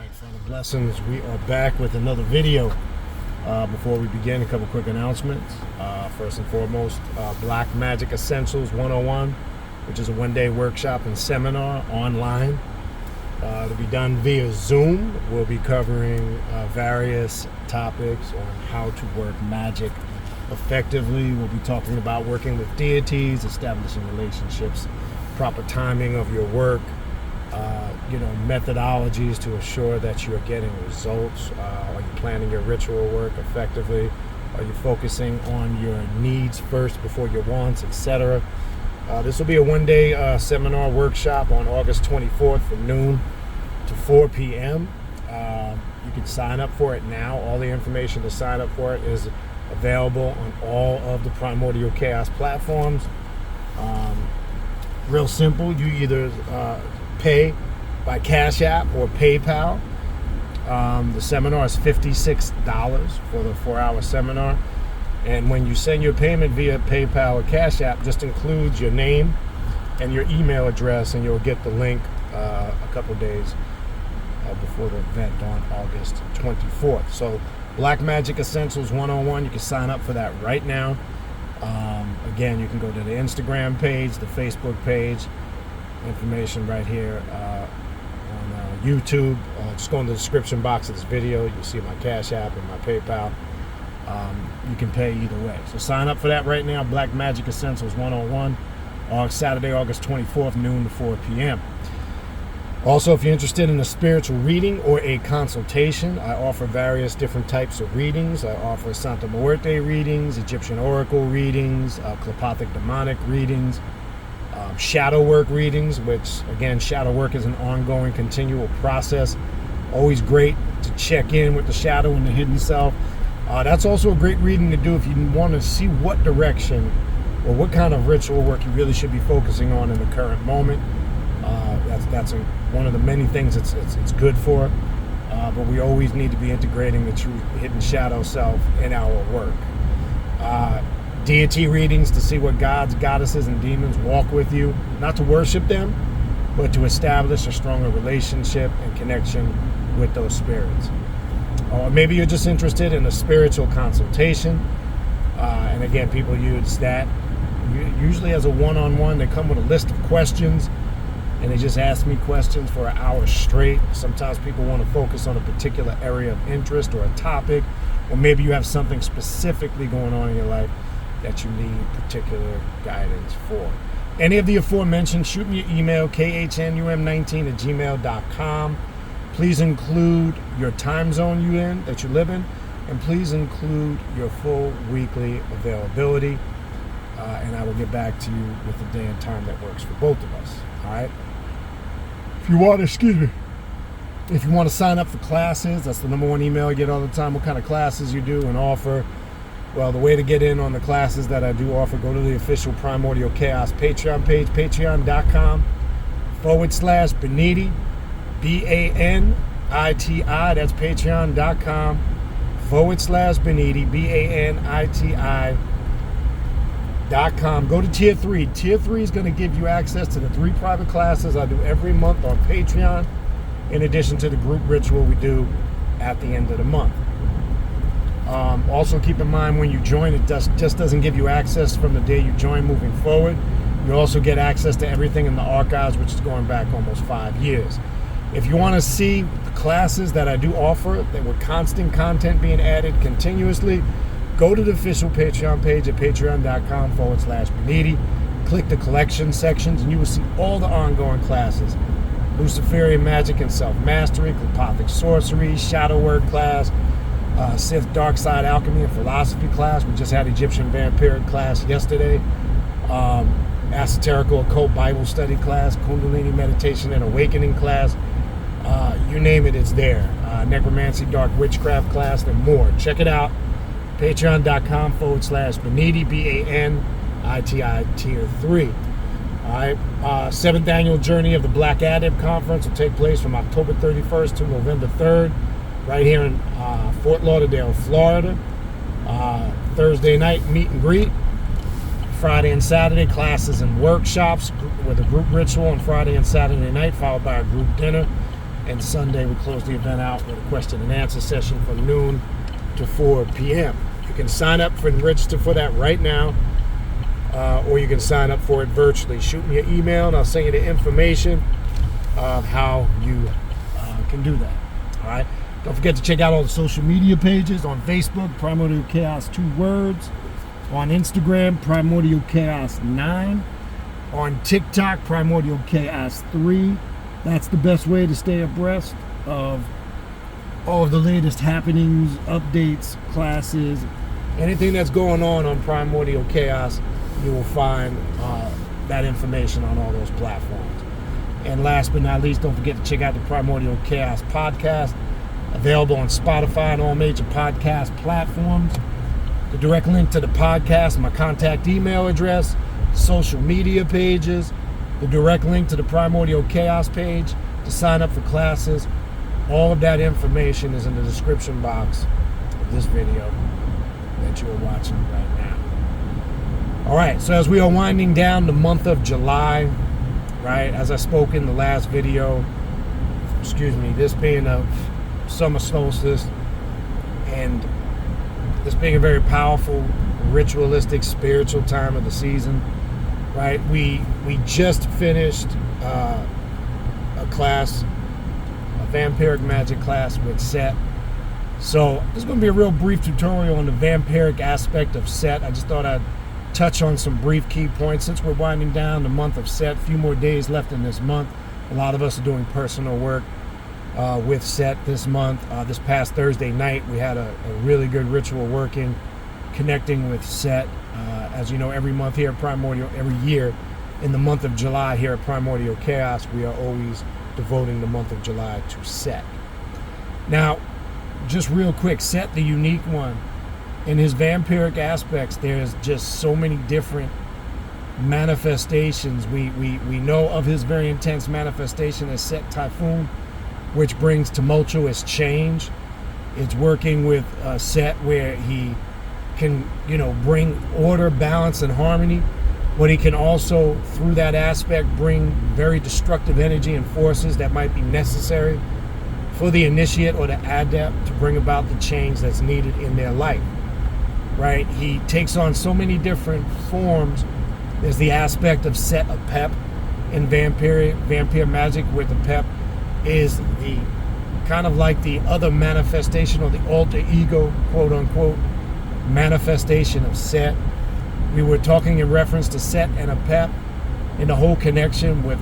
Alright, Final Blessings, we are back with another video. Before we begin, a couple quick announcements. First and foremost, Black Magic Essentials 101, which is a one-day workshop and seminar online. To be done via Zoom. We'll be covering various topics on how to work magic effectively. We'll be talking about working with deities, establishing relationships, proper timing of your work, methodologies to assure that you're getting results. Are you planning your ritual work effectively? Are you focusing on your needs first before your wants, etc.? This will be a one-day seminar workshop on August 24th from noon to 4 p.m. You can sign up for it now. All the information to sign up for it is available on all of the Primordial Chaos platforms. Real simple. You either pay by Cashapp or PayPal. The seminar is $56 for the 4-hour seminar. And when you send your payment via PayPal or Cashapp, just includes your name and your email address, and you'll get the link a couple days before the event on August 24th. So Black Magic Essentials 101, you can sign up for that right now. Again, you can go to the Instagram page, the Facebook page, information right here on YouTube. Just go in the description box of this video. You'll see my Cash App and my PayPal. You can pay either way. So sign up for that right now. Black Magic Essentials 101 on Saturday, August 24th, noon to 4 p.m. Also, if you're interested in a spiritual reading or a consultation, I offer various different types of readings. I offer Santa Muerte readings, Egyptian oracle readings, Clepothic demonic readings, shadow work readings, which again, shadow work is an ongoing, continual process. Always great to check in with the shadow and the hidden self. That's also a great reading to do if you want to see what direction or what kind of ritual work you really should be focusing on in the current moment. That's one of the many things it's good for. But we always need to be integrating the true hidden shadow self in our work. Deity readings to see what gods, goddesses, and demons walk with you, not to worship them, but to establish a stronger relationship and connection with those spirits. Or maybe you're just interested in a spiritual consultation, and again, people use that usually as a one-on-one. They come with a list of questions, and they just ask me questions for an hour straight. Sometimes people want to focus on a particular area of interest or a topic, or maybe you have something specifically going on in your life that you need particular guidance for. Any of the aforementioned, shoot me an email, khnum19@gmail.com. Please include your time zone that you live in, and please include your full weekly availability, and I will get back to you with the day and time that works for both of us. All right. If you want to sign up for classes, that's the #1 email I get all the time. What kind of classes you do and offer? Well, the way to get in on the classes that I do offer, go to the official Primordial Chaos Patreon page, patreon.com/Baniti, Baniti. That's patreon.com/Baniti, Baniti.com. Go to Tier 3. Tier 3 is going to give you access to the 3 private classes I do every month on Patreon, in addition to the group ritual we do at the end of the month. Also keep in mind, when you join, it just doesn't give you access from the day you join moving forward. You also get access to everything in the archives, which is going back almost 5 years. If you want to see the classes that I do offer, that with constant content being added continuously, go to the official Patreon page at patreon.com/Baniti. Click the collection sections, and you will see all the ongoing classes: Luciferian magic and self-mastery, Clepothic sorcery, shadow work class, Sith dark side alchemy and philosophy class. We just had Egyptian vampiric class yesterday. Esoterical occult Bible study class, Kundalini meditation and awakening class. You name it, it's there. Necromancy, dark witchcraft class, and more. Check it out. Patreon.com/Baniti, Baniti Tier 3. All right. 7th annual Journey of the Black Adept Conference will take place from October 31st to November 3rd, right here in Fort Lauderdale, Florida. Thursday night meet and greet. Friday and Saturday classes and workshops with a group ritual on Friday and Saturday night, followed by a group dinner And Sunday, we close the event out with a question and answer session from noon to 4 p.m. You can sign up and register for that right now, or you can sign up for it virtually. Shoot me an email, and I'll send you the information of how you can do that. All right. Don't forget to check out all the social media pages on Facebook, Primordial Chaos, 2 words. On Instagram, Primordial Chaos 9. On TikTok, Primordial Chaos 3. That's the best way to stay abreast of all of the latest happenings, updates, classes, anything that's going on Primordial Chaos. You will find that information on all those platforms. And last but not least, don't forget to check out the Primordial Chaos podcast, available on Spotify and all major podcast platforms. The direct link to the podcast, my contact email address, social media pages, the direct link to the Primordial Chaos page to sign up for classes. All of that information is in the description box of this video that you are watching right now. All right, so as we are winding down the month of July, right, as I spoke in the last video, this being a summer solstice and this being a very powerful, ritualistic, spiritual time of the season, right? We just finished a class, a vampiric magic class with Set. So this is going to be a real brief tutorial on the vampiric aspect of Set. I just thought I'd touch on some brief key points since we're winding down the month of Set. A few more days left in this month. A lot of us are doing personal work with Set this month. This past Thursday night, we had a really good ritual working, connecting with Set. As you know, every month here at Primordial, every year in the month of July here at Primordial Chaos, we are always devoting the month of July to Set. Now, just real quick, Set, the unique one, in his vampiric aspects, there's just so many different manifestations. We know of his very intense manifestation as Set Typhoon, which brings tumultuous change. It's working with Set where he can, bring order, balance, and harmony, but he can also, through that aspect, bring very destructive energy and forces that might be necessary for the initiate or the adept to bring about the change that's needed in their life, right? He takes on so many different forms. There's the aspect of Set of Pep in vampire magic, where the Pep is the kind of like the other manifestation or the alter ego, quote unquote, manifestation of Set. We were talking in reference to Set and a Pep in the whole connection with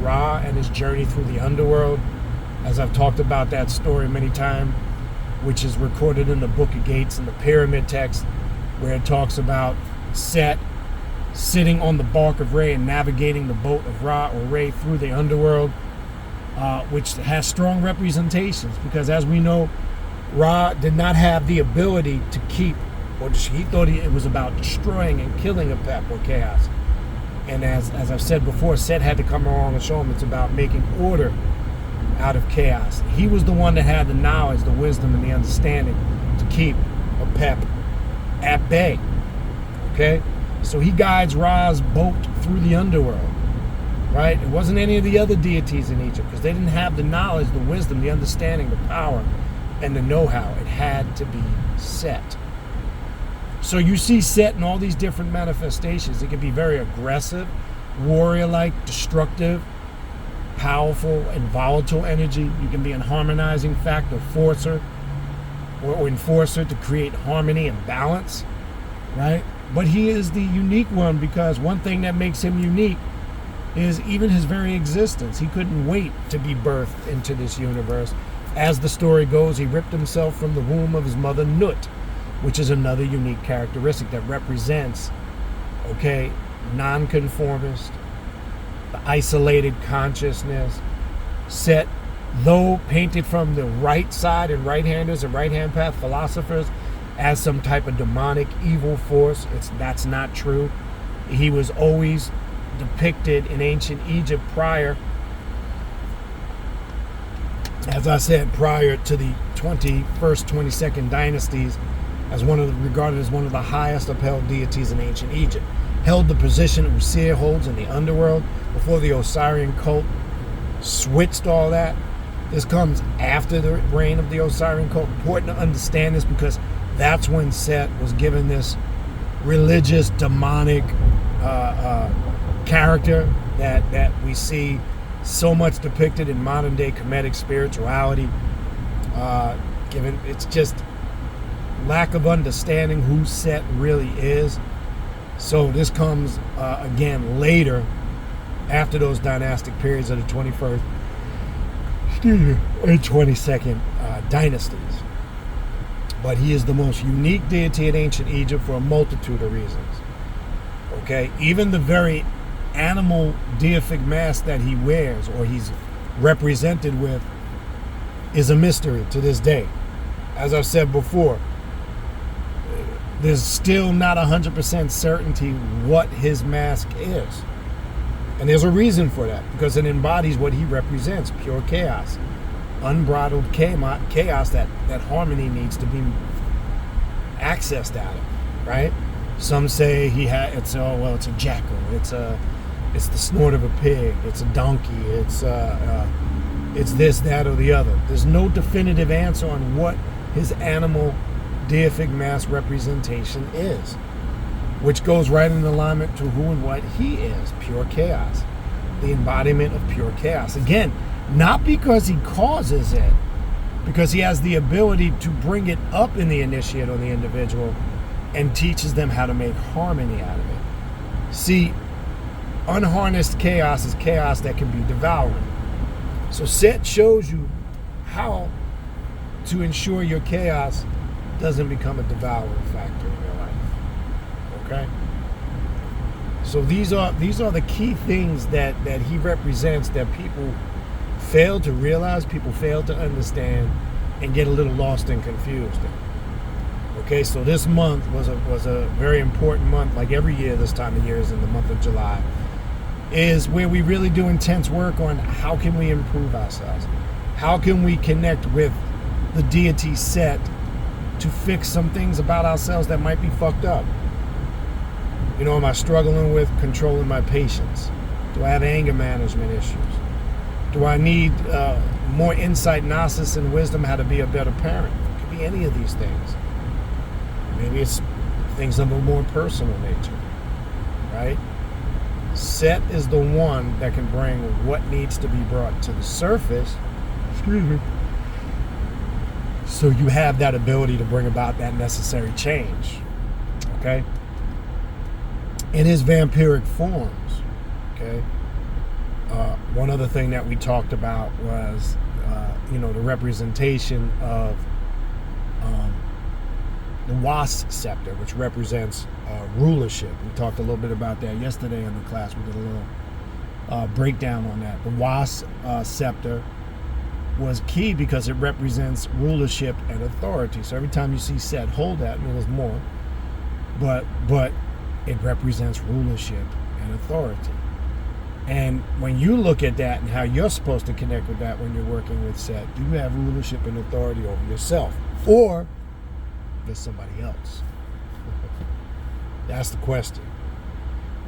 Ra and his journey through the underworld, as I've talked about that story many times, which is recorded in the Book of Gates in the Pyramid text, where it talks about Set sitting on the bark of Re and navigating the boat of Ra or Re through the underworld, which has strong representations, because as we know, Ra did not have the ability to keep, or he thought it was about destroying and killing a Pep or chaos. And as I've said before, Set had to come along and show him it's about making order out of chaos. He was the one that had the knowledge, the wisdom, and the understanding to keep a Pep at bay. Okay? So he guides Ra's boat through the underworld. Right? It wasn't any of the other deities in Egypt, because they didn't have the knowledge, the wisdom, the understanding, the power, and the know-how. It had to be Set. So you see Set in all these different manifestations. It can be very aggressive, warrior-like, destructive, powerful, and volatile energy. You can be a harmonizing factor, forcer, or enforcer to create harmony and balance, right? But he is the unique one, because one thing that makes him unique is even his very existence. He couldn't wait to be birthed into this universe. As the story goes, he ripped himself from the womb of his mother Nut, which is another unique characteristic that represents, nonconformist, the isolated consciousness. Set, though painted from the right side and right-handers and right-hand path philosophers as some type of demonic evil force, that's not true. He was always depicted in ancient Egypt prior, as I said, prior to the 21st, 22nd dynasties, as regarded as one of the highest upheld deities in ancient Egypt. Held the position Usir holds in the underworld before the Osirian cult switched all that. This comes after the reign of the Osirian cult. Important to understand this because that's when Set was given this religious, demonic character that we see so much depicted in modern day Kemetic spirituality. Given it's just lack of understanding who Set really is. So this comes again later, after those dynastic periods of the 21st, and 22nd dynasties. But he is the most unique deity in ancient Egypt for a multitude of reasons. Okay, even the very animal deific mask that he wears, or he's represented with, is a mystery to this day. As I've said before, there's still not 100% certainty what his mask is. And there's a reason for that, because it embodies what he represents, pure chaos. Unbridled chaos that harmony needs to be accessed out of, right? Some say it's a jackal, it's the snort of a pig, it's a donkey, it's this, that, or the other. There's no definitive answer on what his animal deific mass representation is, which goes right in alignment to who and what he is, pure chaos, the embodiment of pure chaos. Again, not because he causes it, because he has the ability to bring it up in the initiate or the individual and teaches them how to make harmony out of it. See, unharnessed chaos is chaos that can be devouring. So Set shows you how to ensure your chaos doesn't become a devouring factor in your life. Okay? So these are the key things that he represents that people fail to realize, people fail to understand, and get a little lost and confused in. Okay, so this month was a very important month, like every year this time of year is in the month of July, is where we really do intense work on how can we improve ourselves? How can we connect with the deity Set to fix some things about ourselves that might be fucked up? You know, am I struggling with controlling my patience? Do I have anger management issues? Do I need more insight, gnosis, and wisdom how to be a better parent? It could be any of these things. Maybe it's things of a more personal nature, right? Set is the one that can bring what needs to be brought to the surface. Excuse me. So you have that ability to bring about that necessary change, okay? In his vampiric forms, okay? One other thing that we talked about was, the representation of the wasp scepter, which represents rulership. We talked a little bit about that yesterday in the class. We did a little breakdown on that. The wasp scepter was key because it represents rulership and authority. So every time you see Set hold that, I mean, there's more, but it represents rulership and authority. And when you look at that and how you're supposed to connect with that when you're working with Set, do you have rulership and authority over yourself, or there's somebody else? That's the question.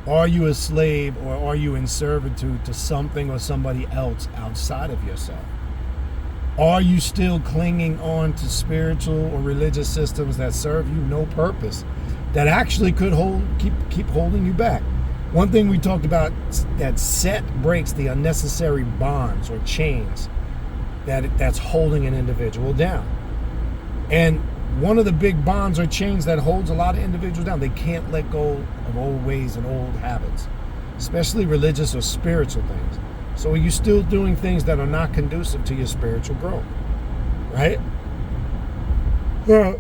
Are you a slave, or are you in servitude to something or somebody else outside of yourself? Are you still clinging on to spiritual or religious systems that serve you no purpose, that actually could keep holding you back? One thing we talked about, that Set breaks the unnecessary bonds or chains that's holding an individual down. And one of the big bonds or chains that holds a lot of individuals down, they can't let go of old ways and old habits, especially religious or spiritual things. So are you still doing things that are not conducive to your spiritual growth, right? Well,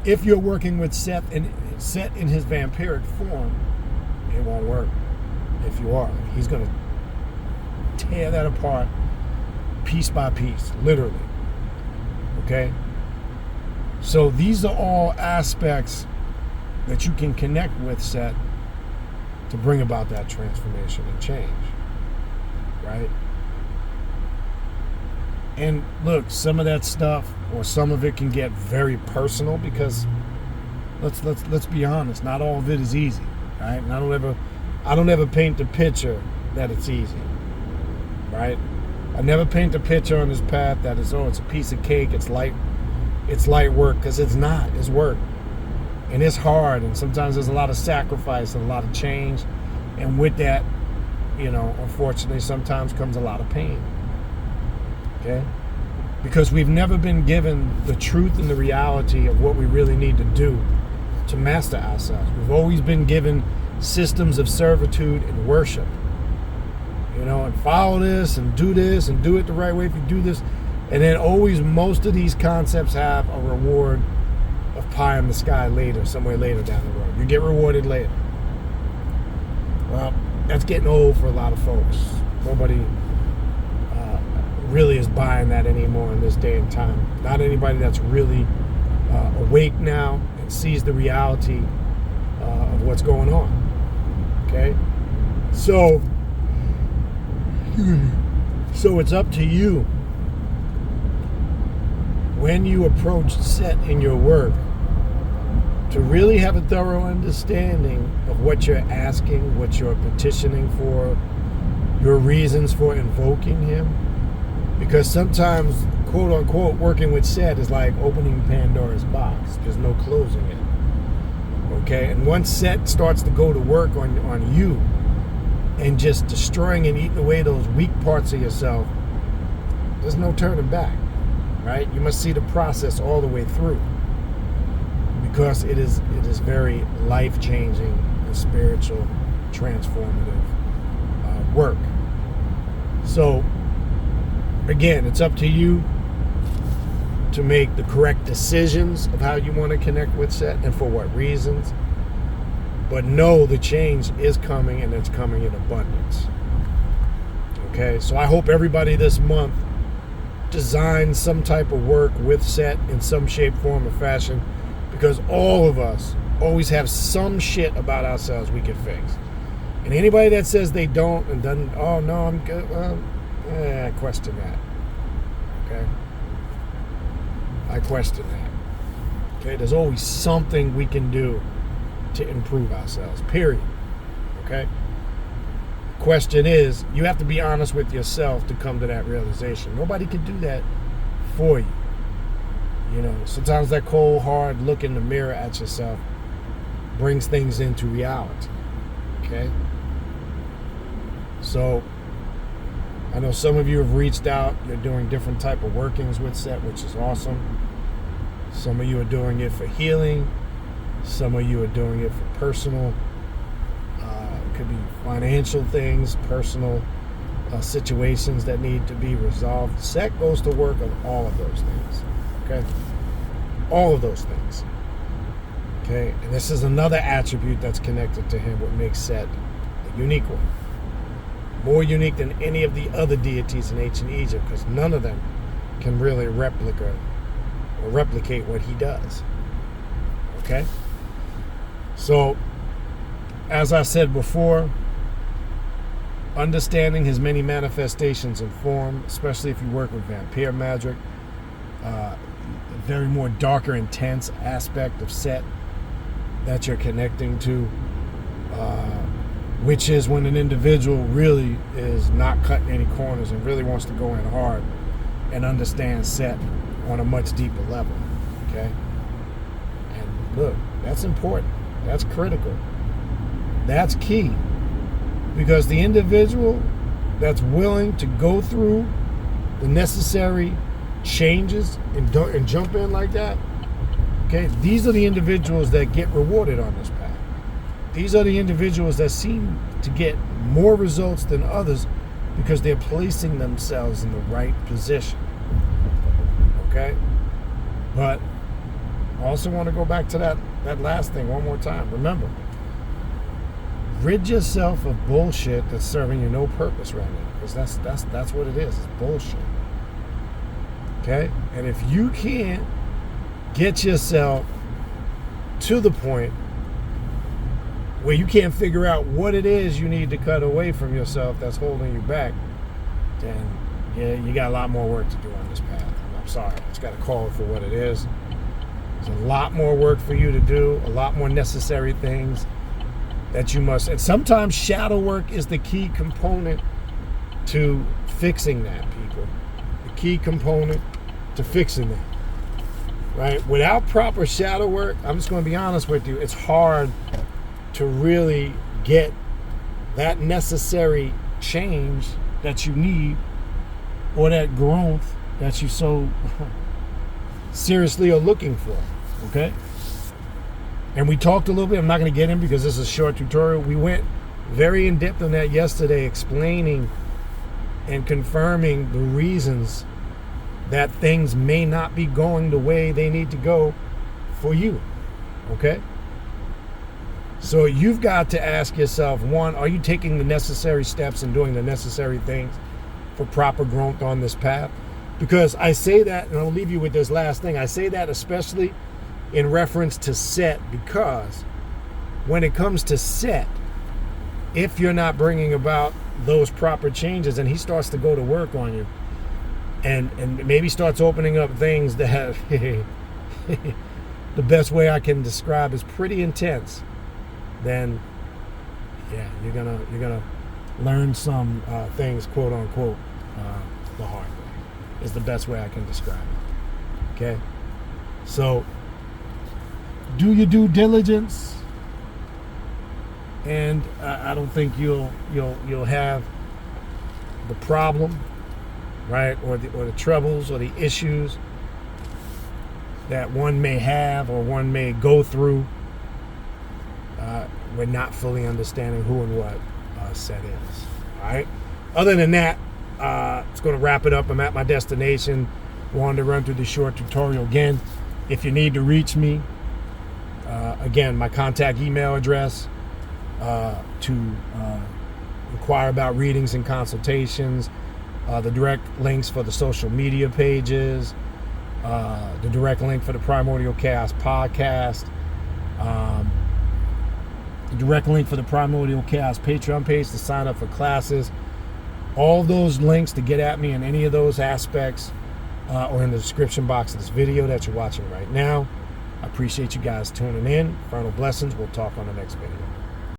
if you're working with Set in his vampiric form, it won't work. If you are, he's going to tear that apart piece by piece, literally. Okay? So these are all aspects that you can connect with Set to bring about that transformation and change, right? And look, some of that stuff, or some of it, can get very personal, because let's be honest, not all of it is easy, right? And I don't ever paint the picture that it's easy, right? I never paint a picture on this path that is, it's a piece of cake, it's light work, because it's not. It's work. And it's hard, and sometimes there's a lot of sacrifice and a lot of change. And with that, unfortunately, sometimes comes a lot of pain. Okay? Because we've never been given the truth and the reality of what we really need to do to master ourselves. We've always been given systems of servitude and worship. And follow this and do it the right way if you do this. And then always most of these concepts have a reward of pie in the sky later, somewhere later down the road. You get rewarded later. Well, that's getting old for a lot of folks. Nobody really is buying that anymore in this day and time. Not anybody that's really awake now and sees the reality of what's going on. Okay? So it's up to you when you approach set in your work to really have a thorough understanding of what you're asking, what you're petitioning for, your reasons for invoking him. Because sometimes, quote unquote, working with set is like opening Pandora's box. There's no closing it. Okay? And once set starts to go to work on you and just destroying and eating away those weak parts of yourself, there's no turning back. Right? You must see the process all the way through, because it is very life-changing and spiritual, transformative work. So, again, it's up to you to make the correct decisions of how you want to connect with set and for what reasons. But know the change is coming, and it's coming in abundance. Okay? So I hope everybody this month design some type of work with set in some shape, form, or fashion, because all of us always have some shit about ourselves we can fix. And anybody that says they don't and doesn't, oh no, I'm good, I question that. Okay? I question that. Okay? There's always something we can do to improve ourselves, period. Okay? Question is, you have to be honest with yourself to come to that realization. Nobody can do that for you. Sometimes that cold, hard look in the mirror at yourself brings things into reality. Okay? So, I know some of you have reached out. You're doing different type of workings with set, which is awesome. Some of you are doing it for healing. Some of you are doing it for personal. Could be financial things, personal situations that need to be resolved. Set goes to work on all of those things. Okay? All of those things. Okay? And this is another attribute that's connected to him, what makes set a unique one. More unique than any of the other deities in ancient Egypt, because none of them can really replicate what he does. Okay? So, as I said before, understanding his many manifestations and form, especially if you work with vampire magic, a very more darker, intense aspect of set that you're connecting to, which is when an individual really is not cutting any corners and really wants to go in hard and understand set on a much deeper level. Okay? And look, that's important. That's critical. That's key, because the individual that's willing to go through the necessary changes and jump in like that, okay, these are the individuals that get rewarded on this path. These are the individuals that seem to get more results than others because they're placing themselves in the right position. Okay? But I also want to go back to that last thing one more time. Remember, rid yourself of bullshit that's serving you no purpose right now, because that's what it is. It's bullshit. Okay? And if you can't get yourself to the point where you can't figure out what it is you need to cut away from yourself that's holding you back, then yeah, you got a lot more work to do on this path. I'm sorry. I just got to call it for what it is. There's a lot more work for you to do, a lot more necessary things that you must, and sometimes shadow work is the key component to fixing that, people. The key component to fixing that. Right? Without proper shadow work, I'm just going to be honest with you, it's hard to really get that necessary change that you need, or that growth that you so seriously are looking for. Okay? And we talked a little bit. I'm not going to get in because this is a short tutorial. We went very in depth on that yesterday, explaining and confirming the reasons that things may not be going the way they need to go for you. Okay? So you've got to ask yourself, one, are you taking the necessary steps and doing the necessary things for proper growth on this path? Because I say that, and I'll leave you with this last thing. I say that especially in reference to Set, because when it comes to Set, if you're not bringing about those proper changes and he starts to go to work on you and maybe starts opening up things that have the best way I can describe is pretty intense, then yeah, you're gonna learn some things, quote unquote, the hard way is the best way I can describe it. Okay, so do your due diligence, and I don't think you'll have the problem, right, or the troubles or the issues that one may have or one may go through. We're not fully understanding who and what Set is. All right. Other than that, it's going to wrap it up. I'm at my destination. Wanted to run through the short tutorial again. If you need to reach me, again, my contact email address to inquire about readings and consultations, the direct links for the social media pages, the direct link for the Primordial Chaos podcast, the direct link for the Primordial Chaos Patreon page to sign up for classes. All those links to get at me in any of those aspects or in the description box of this video that you're watching right now. I appreciate you guys tuning in. Infernal blessings. We'll talk on the next video.